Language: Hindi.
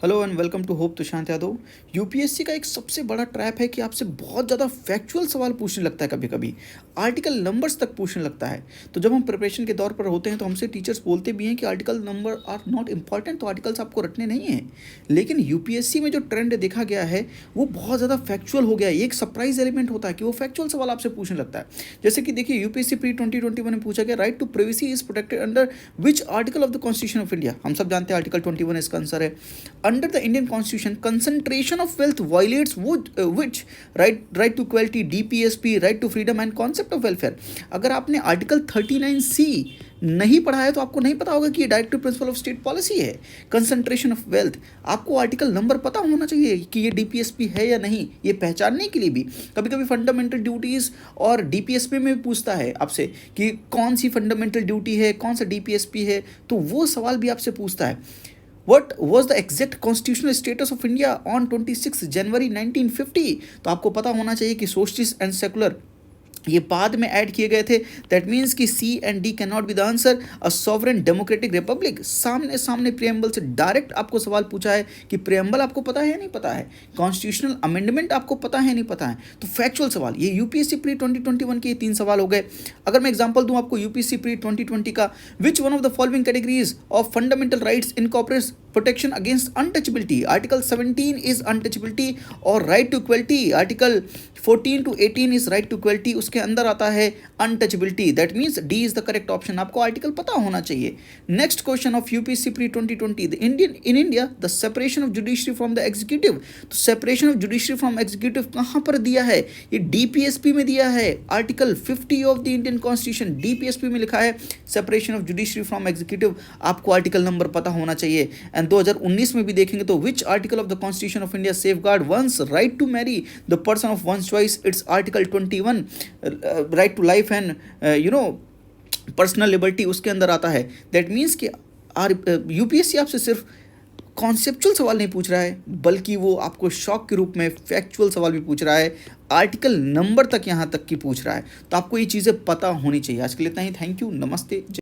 Hello and welcome to hope Tushant Yadav. UPSC का एक सबसे बड़ा ट्रैप है कि आपसे बहुत ज़्यादा फैक्चुअल सवाल पूछने लगता है, कभी कभी आर्टिकल नंबर्स तक पूछने लगता है। तो जब हम प्रिपरेशन के दौर पर होते हैं तो हमसे टीचर्स बोलते भी हैं कि article number are not important, तो आर्टिकल्स आपको रटने नहीं हैं। लेकिन यूपीएससी में जो ट्रेंड देखा गया है वो बहुत ज़्यादा फैक्चुअल हो गया है। एक सरप्राइज एलिमेंट होता है कि वो फैक्चुअल सवाल आपसे पूछने लगता है। जैसे कि देखिए, यूपीएससी प्री 2021 में पूछा गया, right to privacy is protected under which article of the constitution of India. हम सब जानते हैं आर्टिकल 21 इसका आंसर है। Under the Indian Constitution, concentration of wealth violates which right to equality, DPSP, right to freedom and concept of welfare। अगर आपने आर्टिकल 39C नहीं पढ़ा है तो आपको नहीं पता होगा कि ये directive principle of state policy है। कंसंट्रेशन ऑफ वेल्थ, आपको आर्टिकल नंबर पता होना चाहिए कि ये डीपीएसपी है या नहीं, ये पहचानने के लिए भी। कभी कभी फंडामेंटल ड्यूटीज़ और डीपीएसपी में भी पूछता है आपसे कि कौन सी फंडामेंटल ड्यूटी है, कौन सा डीपीएसपी है, तो वो सवाल भी आपसे पूछता है। What was the exact constitutional status of India on 26 जनवरी 1950? तो आपको पता होना चाहिए कि सोशलिस्ट एंड सेकुलर ये बाद में ऐड किए गए थे। दैट मीन्स कि C and D can not be the answer. A sovereign democratic republic, सामने सामने प्रियम्बल से डायरेक्ट आपको सवाल पूछा है कि प्रियम्बल आपको पता है नहीं पता है, कॉन्स्टिट्यूशनल अमेंडमेंट आपको पता है नहीं पता है। तो फैक्चुअल सवाल ये यूपीएससी प्री 2021 के 3 सवाल हो गए। अगर मैं एग्जांपल दूं आपको यूपीएससी प्री 2020 का, which one of the following categories of fundamental rights incorporates protection against untouchability. Article 17 is untouchability और right to equality. Article 14 to 18 is right to equality, उसके अंदर आता है untouchability. That means D is the correct option. आपको आर्टिकल पता होना चाहिए। Next question of UPSC pre 2020, the India the separation of judiciary from the executive. तो separation of judiciary from executive कहाँ पर दिया है? ये डीपीएसपी में दिया है। Article 50 of the Indian constitution, DPSP में लिखा है separation of judiciary from executive. आपको आर्टिकल नंबर पता होना चाहिए। एंड 2019 में भी देखेंगे तो which article of the constitution of India safeguard one's right to marry the person of one's choice? It's article 21, right to life and personal liberty उसके अंदर आता है। दैट मीन्स कि यूपीएससी आपसे सिर्फ कॉन्सेप्चुअल सवाल नहीं पूछ रहा है, बल्कि वो आपको शॉक के रूप में फैक्चुअल सवाल भी पूछ रहा है। आर्टिकल नंबर तक यहाँ तक की पूछ रहा है। तो आपको ये चीज़ें पता होनी चाहिए। आज के लिए इतना ही। थैंक यू, नमस्ते।